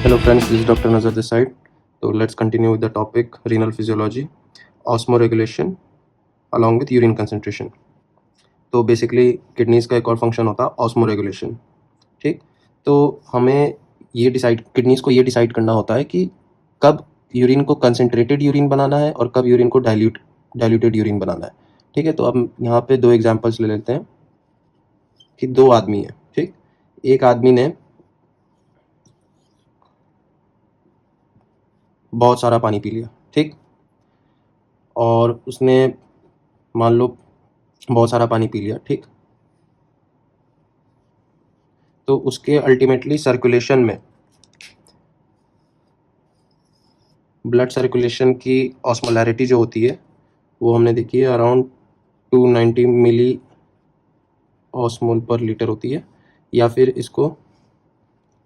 Hello friends, this is Dr. Nazar this side. So let's continue with the topic renal physiology, osmoregulation along with urine concentration. तो basically kidneys का एक और function होता है osmoregulation. ठीक, तो हमें ये डिसाइड किडनीज को ये डिसाइड करना होता है कि कब यूरिन को कंसनट्रेटेड यूरिन बनाना है और कब यूरिन को डाइल्यूटेड यूरिन बनाना है. ठीक है, तो अब यहाँ पे दो एग्जांपल्स ले लेते हैं कि दो आदमी हैं. ठीक, एक आदमी ने बहुत सारा पानी पी लिया. ठीक, और उसने मान लो बहुत सारा पानी पी लिया. ठीक, तो उसके अल्टीमेटली सर्कुलेशन में ब्लड सर्कुलेशन की ऑस्मोलैरिटी जो होती है वो हमने देखी है अराउंड 290 मिली ऑस्मोल पर लीटर होती है, या फिर इसको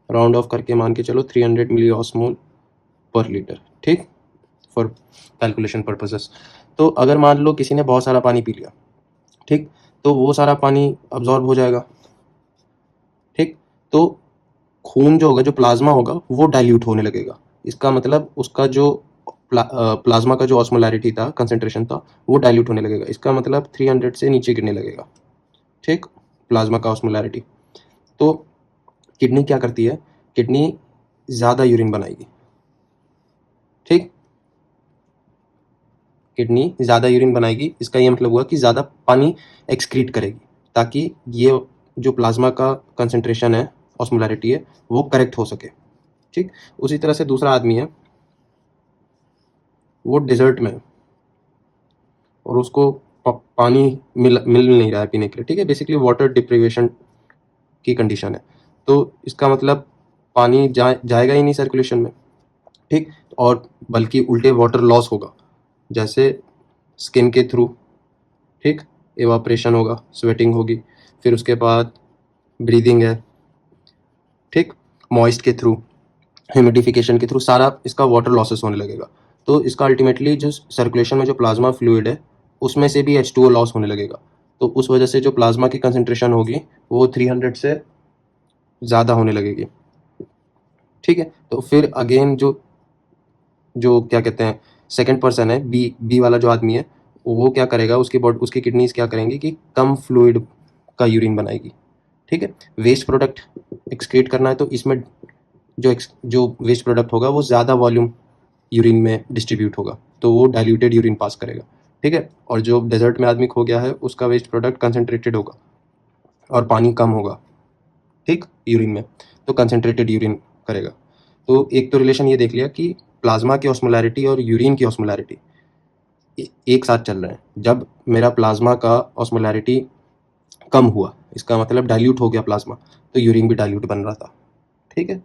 राउंड ऑफ करके मान के चलो 300 मिली ऑस्मोल पर लीटर. ठीक, फॉर कैलकुलेशन पर्पसेस. तो अगर मान लो किसी ने बहुत सारा पानी पी लिया, ठीक, तो वो सारा पानी अब्जॉर्ब हो जाएगा. ठीक, तो खून जो होगा, जो प्लाज्मा होगा, वो डाइल्यूट होने लगेगा. इसका मतलब उसका जो प्लाज्मा का जो ऑस्मोलैरिटी था, कंसंट्रेशन था, वो डाइल्यूट होने लगेगा. इसका मतलब 300 से नीचे गिरने लगेगा. ठीक, प्लाज्मा का ऑस्मोलैरिटी. तो किडनी क्या करती है, किडनी ज़्यादा यूरिन बनाएगी. ठीक, किडनी ज़्यादा यूरिन बनाएगी. इसका ये मतलब हुआ कि ज़्यादा पानी एक्सक्रीट करेगी ताकि ये जो प्लाज्मा का कंसंट्रेशन है, ऑस्मोलैरिटी है, वो करेक्ट हो सके. ठीक, उसी तरह से दूसरा आदमी है, वो डिजर्ट में और उसको पानी मिल नहीं रहा है पीने के लिए. ठीक है, बेसिकली वाटर डिप्रीवेशन की कंडीशन है. तो इसका मतलब पानी जाएगा ही नहीं सर्कुलेशन में. ठीक, और बल्कि उल्टे वाटर लॉस होगा, जैसे स्किन के थ्रू. ठीक, एवापोरेशन होगा, स्वेटिंग होगी, फिर उसके बाद ब्रीदिंग है. ठीक, मॉइस्ट के थ्रू, ह्यूमिडिफिकेशन के थ्रू सारा इसका वाटर लॉसेस होने लगेगा. तो इसका अल्टीमेटली जो सर्कुलेशन में जो प्लाज्मा फ्लूइड है उसमें से भी H2O लॉस होने लगेगा. तो उस वजह से जो प्लाज्मा की कंसंट्रेशन होगी वो 300 से ज़्यादा होने लगेगी. ठीक है, तो फिर अगेन जो जो क्या कहते हैं, सेकंड पर्सन है, बी वाला जो आदमी है, वो क्या करेगा, उसकी किडनीज क्या करेंगी कि कम फ्लूइड का यूरिन बनाएगी. ठीक है, वेस्ट प्रोडक्ट एक्सक्रीट करना है तो इसमें जो वेस्ट प्रोडक्ट होगा वो ज़्यादा वॉल्यूम यूरिन में डिस्ट्रीब्यूट होगा, तो वो डाइल्यूटेड यूरिन पास करेगा. ठीक है, और जो डेजर्ट में आदमी खो गया है उसका वेस्ट प्रोडक्ट कंसनट्रेटेड होगा और पानी कम होगा. ठीक, यूरिन में, तो कंसनट्रेटेड यूरिन करेगा. तो एक तो रिलेशन ये देख लिया कि प्लाज्मा की ऑस्मोलैरिटी और यूरिन की ऑस्मोलैरिटी एक साथ चल रहे हैं. जब मेरा प्लाज्मा का ऑस्मोलैरिटी कम हुआ, इसका मतलब डाइल्यूट हो गया प्लाज्मा, तो यूरिन भी डाइल्यूट बन रहा था. ठीक है,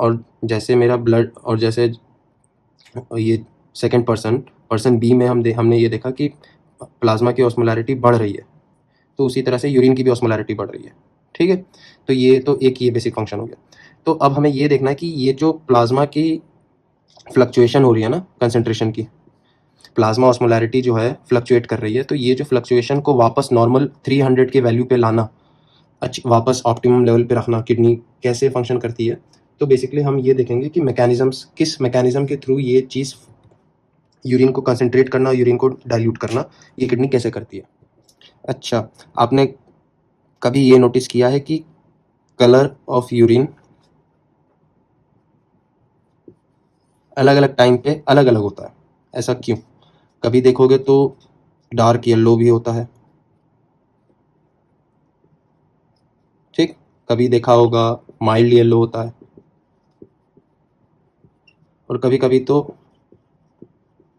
और जैसे मेरा ब्लड, और जैसे ये सेकंड पर्सन बी में हमने ये देखा कि प्लाज्मा की ऑस्मोलैरिटी बढ़ रही है, तो उसी तरह से यूरिन की भी ऑस्मोलैरिटी बढ़ रही है. ठीक है, तो ये तो एक ये बेसिक फंक्शन हो गया. तो अब हमें ये देखना है कि ये जो प्लाज्मा की फ्लक्चुएशन हो रही है ना, कंसंट्रेशन की, प्लाज्मा ऑस्मोलैरिटी जो है फ्लक्चुएट कर रही है, तो ये जो फ्लक्चुएशन को वापस नॉर्मल 300 के वैल्यू पे लाना, वापस ऑप्टिमम लेवल पे रखना, किडनी कैसे फंक्शन करती है. तो बेसिकली हम ये देखेंगे कि किस मैकेनिज्म के थ्रू ये चीज़, यूरिन को कंसंट्रेट करना, यूरिन को डाइल्यूट करना, ये किडनी कैसे करती है. अच्छा, आपने कभी ये नोटिस किया है कि कलर ऑफ यूरिन अलग अलग टाइम पे अलग अलग होता है, ऐसा क्यों? कभी देखोगे तो डार्क येलो भी होता है. ठीक, कभी देखा होगा माइल्ड येलो होता है, और कभी कभी तो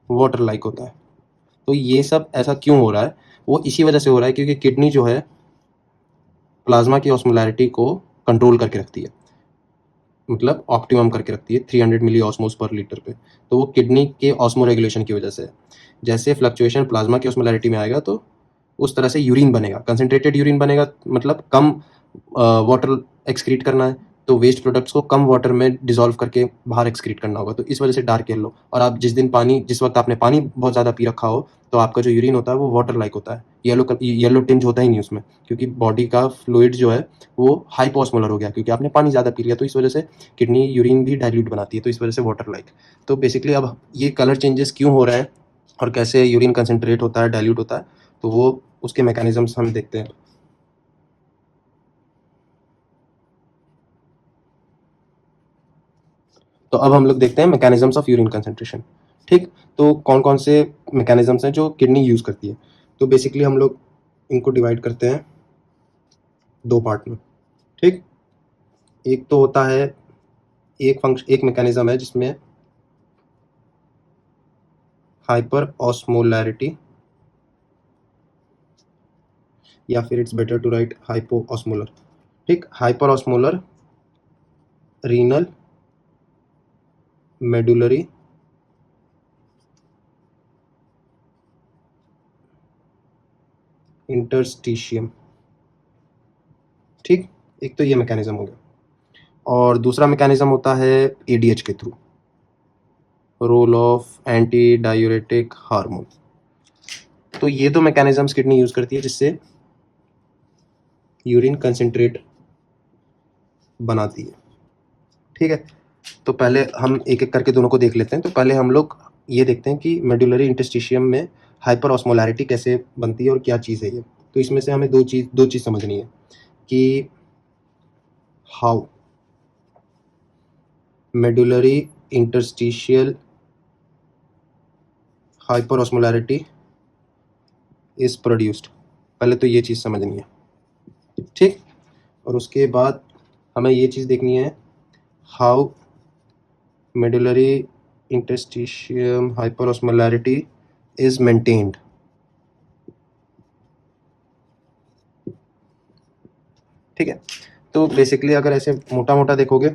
वाटर लाइक होता है. तो ये सब ऐसा क्यों हो रहा है? वो इसी वजह से हो रहा है क्योंकि किडनी जो है प्लाज्मा की ऑस्मोलैरिटी को कंट्रोल करके रखती है, मतलब ऑप्टिमम करके रखती है 300 मिली ऑस्मोस पर लीटर पे. तो वो किडनी के ऑस्मो रेगुलेशन की वजह से है. जैसे फ्लक्चुएशन प्लाज्मा की ऑस्मोलैरिटी में आएगा तो उस तरह से यूरिन बनेगा, कंसनट्रेटेड यूरिन बनेगा, मतलब कम वाटर एक्सक्रीट करना है, तो वेस्ट प्रोडक्ट्स को कम वाटर में डिसॉल्व करके बाहर एक्सक्रीट करना होगा, तो इस वजह से डार्क येलो। और आप जिस वक्त आपने पानी बहुत ज़्यादा पी रखा हो, तो आपका जो यूरिन होता है वो वाटर लाइक होता है, येलो टिंज होता ही नहीं उसमें, क्योंकि बॉडी का फ्लूइड जो है वो हाइपोस्मोलर हो गया, क्योंकि आपने पानी ज़्यादा पी लिया, तो इस वजह से किडनी यूरिन भी डाइल्यूट बनाती है, तो इस वजह से वाटर लाइक। तो बेसिकली अब ये कलर चेंजेस क्यों हो रहे हैं और कैसे यूरिन कंसनट्रेट होता है, डाइल्यूट होता है, तो वो उसके मैकेनिज्म्स हम देखते हैं। तो अब हम लोग देखते हैं मैकेनिज्म्स ऑफ यूरिन कंसंट्रेशन। ठीक, तो कौन कौन से मैकेनिज्म्स हैं जो किडनी यूज़ करती है। तो बेसिकली हम लोग इनको डिवाइड करते हैं दो पार्ट में। ठीक, एक तो होता है एक मैकेनिज्म है जिसमें हाइपर ऑस्मोलैरिटी, या फिर it's better to write hypo osmolar. ठीक, hyper osmolar renal medullary interstitium. ठीक, एक तो ये मैकेनिज्म हो गया, और दूसरा मैकेनिज्म होता है एडीएच के through, role of anti diuretic hormone. तो ये दो मैकेनिज्म्स किडनी यूज करती है जिससे यूरिन कंसंट्रेट बनाती है। ठीक है, तो पहले हम एक एक करके दोनों को देख लेते हैं। तो पहले हम लोग ये देखते हैं कि मेडुलरी इंटरस्टिशियम में हाइपर ऑस्मोलैरिटी कैसे बनती है और क्या चीज़ है ये। तो इसमें से हमें दो चीज़ समझनी है कि how medullary interstitial hyper osmolarity is produced. पहले तो ये चीज़ समझनी है। ठीक, और उसके बाद हमें ये चीज़ देखनी है how medullary interstitium hyper osmolarity is maintained. ठीक है, तो बेसिकली अगर ऐसे मोटा मोटा देखोगे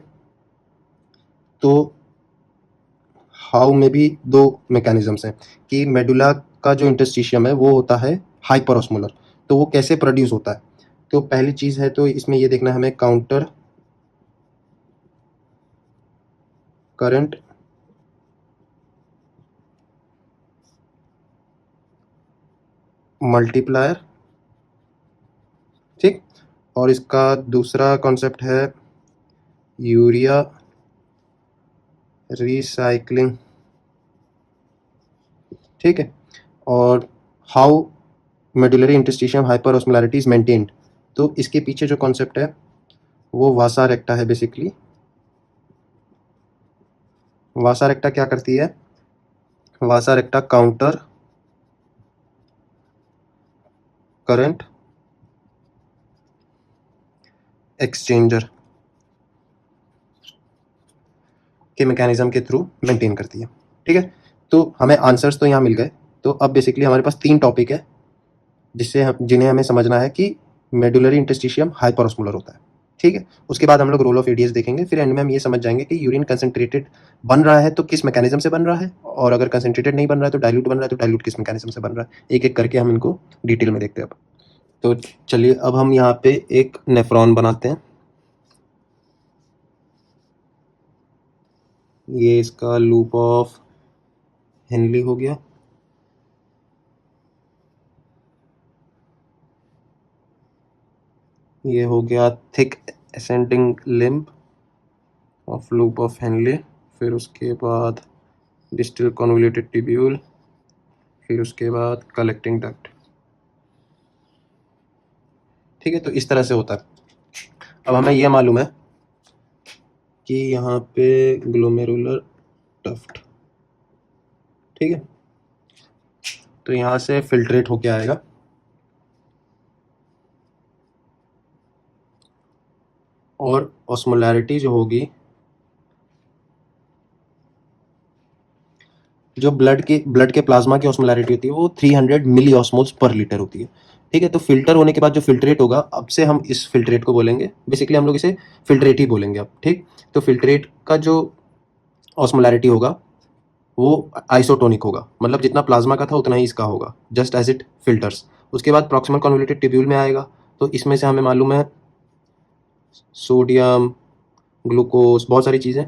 तो हाउ में भी दो मैकेनिज्म्स हैं कि मेडुला का जो इंटरस्टिशियम है वो होता है हाइपर ऑस्मोलर, तो वो कैसे प्रोड्यूस होता है। तो पहली चीज़ है, तो इसमें ये देखना है हमें काउंटर करंट मल्टीप्लायर। ठीक, और इसका दूसरा कॉन्सेप्ट है यूरिया रिसाइक्लिंग। ठीक है, और how medullary interstitium hyper osmolarity is maintained, तो इसके पीछे जो कॉन्सेप्ट है वो वासा रेक्टा है। बेसिकली वासा रेक्टा क्या करती है, वासा रेक्टा काउंटर करंट एक्सचेंजर के मैकेनिज्म के थ्रू मेंटेन करती है। ठीक है, तो हमें आंसर्स तो यहाँ मिल गए। तो अब बेसिकली हमारे पास तीन टॉपिक है जिन्हें हमें समझना है कि मेडुलरी इंटरस्टिशियम हाइपर ऑस्मोलर होता है। ठीक है, उसके बाद हम लोग रोल ऑफ एडीएस देखेंगे, फिर एंड में हम ये समझ जाएंगे कि यूरिन कंसंट्रेटेड बन रहा है तो किस मैकेनिज्म से बन रहा है, और अगर कंसंट्रेटेड नहीं बन रहा है तो डाइल्यूट बन रहा है तो डाइल्यूट किस मैकेनिज्म से बन रहा है। एक एक करके हम इनको डिटेल में देखते हैं अब। तो चलिए अब हम यहाँ पे एक नेफ्रॉन बनाते हैं। ये इसका लूप ऑफ हेनली हो गया। ये हो गया thick ascending limb of loop of Henley. फिर उसके बाद डिस्टल कॉन्वोल्यूटेड ट्यूब्यूल, फिर उसके बाद कलेक्टिंग डक्ट। ठीक है, तो इस तरह से होता है। अब हमें यह मालूम है कि यहाँ पे ग्लोमेरुलर टफ्ट। ठीक है, तो यहाँ से फिल्ट्रेट होके आएगा, और ऑस्मोलैरिटी जो होगी, जो ब्लड के प्लाज्मा की ऑस्मोलैरिटी होती है वो 300 मिली ऑस्मोल्स पर लीटर होती है। ठीक है, तो फिल्टर होने के बाद जो फिल्ट्रेट होगा, अब से हम इस फिल्ट्रेट को बोलेंगे, बेसिकली हम लोग इसे फिल्ट्रेट ही बोलेंगे अब। ठीक, तो फिल्ट्रेट का जो ऑस्मोलैरिटी होगा वो आइसोटोनिक होगा, मतलब जितना प्लाज्मा का था उतना ही इसका होगा, जस्ट एज इट फिल्टर्स। उसके बाद प्रॉक्सिमल कन्वोल्यूटेड ट्यूब्यूल में आएगा, तो इसमें से हमें मालूम है सोडियम, ग्लूकोज, बहुत सारी चीज़ें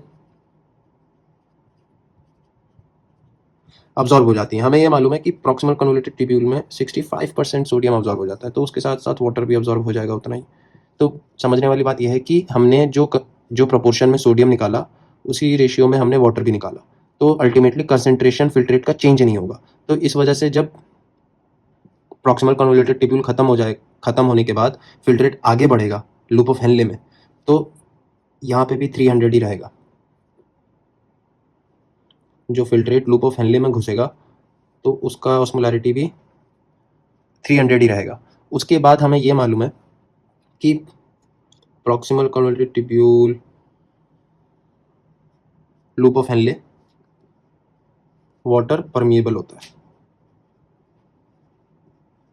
अब्जॉर्ब हो जाती हैं। हमें ये मालूम है कि प्रॉक्सिमल कन्वोल्यूटेड ट्यूब्यूल में 65% सोडियम अब्जॉर्ब हो जाता है, तो उसके साथ साथ वाटर भी अब्जॉर्ब हो जाएगा उतना ही। तो समझने वाली बात यह है कि हमने जो प्रोपोर्शन में सोडियम निकाला, उसी रेशियो में हमने वाटर भी निकाला, तो अल्टीमेटली कंसंट्रेशन फिल्ट्रेट का चेंज नहीं होगा। तो इस वजह से जब प्रॉक्सिमल कन्वोल्यूटेड ट्यूब्यूल खत्म होने के बाद फिल्ट्रेट आगे बढ़ेगा लूप ऑफ हेनले में, तो यहाँ पे भी 300 ही रहेगा। जो फिल्ट्रेट लूप ऑफ हेनले में घुसेगा तो उसका ऑस्मोलैरिटी भी 300 ही रहेगा। उसके बाद हमें ये मालूम है कि proximal convoluted tubule loop of Henle water permeable होता है,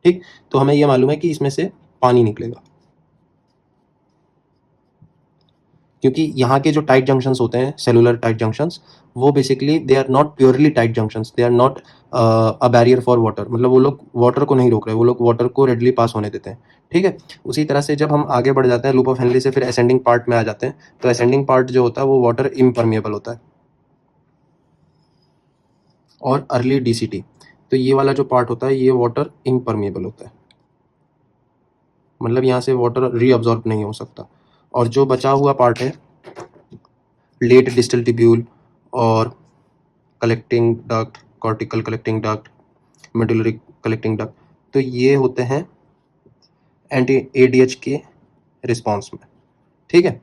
ठीक। तो हमें यह मालूम है कि इसमें से पानी निकलेगा, क्योंकि यहाँ के जो टाइट जंक्शंस होते हैं, सेलुलर टाइट जंक्शंस, वो basically they are not purely tight junctions, they are not a barrier for water. मतलब वो लोग वाटर को नहीं रोक रहे, वो लोग वाटर को रेडली पास होने देते हैं, ठीक है। उसी तरह से जब हम आगे बढ़ जाते हैं लूप ऑफ हेनले से, फिर असेंडिंग पार्ट में आ जाते हैं, तो असेंडिंग पार्ट जो होता है वो वाटर इम्परमिएबल होता है। और अर्ली डीसीटी, तो ये वाला जो पार्ट होता है ये वाटर इम्परमिएबल होता है, मतलब यहाँ से वाटर रीअब्जॉर्ब नहीं हो सकता। और जो बचा हुआ पार्ट है लेट डिस्टल ट्यूब्यूल और collecting duct, cortical collecting duct, medullary collecting duct, तो ये होते हैं एंटी एडीएच के रिस्पॉन्स में, ठीक है।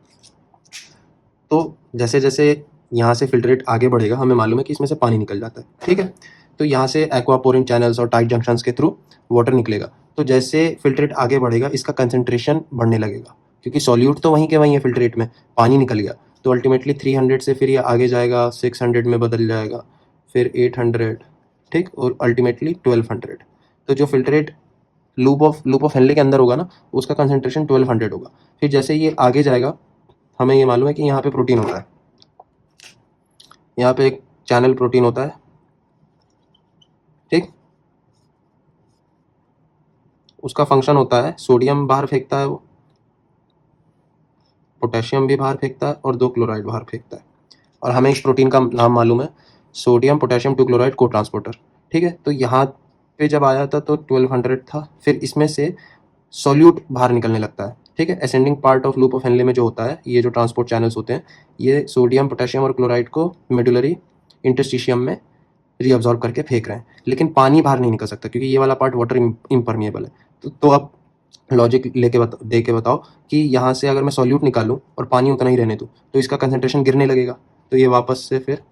तो जैसे जैसे यहाँ से फिल्ट्रेट आगे बढ़ेगा, हमें मालूम है कि इसमें से पानी निकल जाता है, ठीक है। तो यहाँ से एक्वापोरिन चैनल्स और टाइट जंक्शंस के थ्रू वाटर निकलेगा। तो जैसे फिल्ट्रेट आगे बढ़ेगा, इसका कंसंट्रेशन बढ़ने लगेगा, क्योंकि सॉल्यूट तो वहीं के वहीं है, फिल्ट्रेट में पानी निकल गया, तो अल्टीमेटली 300 से फिर ये आगे जाएगा, 600 में बदल जाएगा, फिर 800, ठीक, और अल्टीमेटली 1200। तो जो फिल्ट्रेट लूप ऑफ हेनले के अंदर होगा ना, उसका कंसंट्रेशन 1200 होगा। फिर जैसे ये आगे जाएगा, हमें ये मालूम है कि यहाँ पे प्रोटीन होता है, यहाँ पे एक चैनल प्रोटीन होता है, ठीक। उसका फंक्शन होता है, सोडियम बाहर फेंकता है वो, पोटेशियम भी बाहर फेंकता है और 2 क्लोराइड बाहर फेंकता है। और हमें इस प्रोटीन का नाम मालूम है, सोडियम पोटेशियम 2 क्लोराइड को ट्रांसपोर्टर, ठीक है। तो यहाँ पे जब आया था तो 1200 था, फिर इसमें से सॉल्यूट बाहर निकलने लगता है, ठीक है। Ascending part of loop of Henle में जो होता है, ये जो ट्रांसपोर्ट चैनल्स होते हैं, ये सोडियम पोटेशियम और क्लोराइड को मेडुलरी इंटरस्टिशियम में रीअब्जॉर्ब करके फेंक रहे हैं, लेकिन पानी बाहर नहीं निकल सकता, क्योंकि ये वाला पार्ट वाटर इम्परमिएबल है। तो अब लॉजिक दे के बताओ कि यहाँ से अगर मैं सॉल्यूट निकालूं और पानी उतना ही रहने दूं, तो इसका कंसंट्रेशन गिरने लगेगा, तो ये वापस से फिर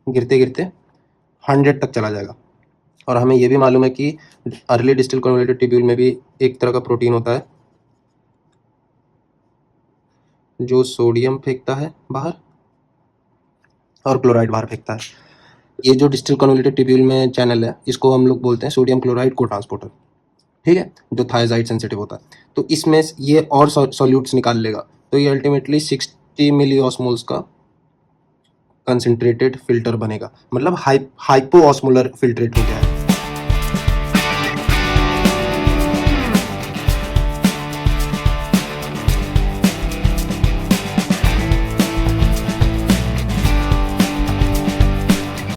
गिरते गिरते 100 तक चला जाएगा। और हमें ये भी मालूम है कि अर्ली डिस्टल कन्वोल्यूटेड ट्यूब्यूल में भी एक तरह का प्रोटीन होता है जो सोडियम फेंकता है बाहर और क्लोराइड बाहर फेंकता है। ये जो डिस्टल कन्वोल्यूटेड ट्यूब्यूल में चैनल है, इसको हम लोग बोलते हैं सोडियम क्लोराइड को ट्रांसपोर्टर, ठीक है, जो थायजाइड सेंसिटिव होता है। तो इसमें ये और सॉल्यूट्स निकाल लेगा, तो ये अल्टीमेटली 60 मिली ऑस्मोल्स का कंसंट्रेटेड फिल्टर बनेगा, मतलब हाइपो ऑस्मोलर फिल्ट्रेट हो गया है।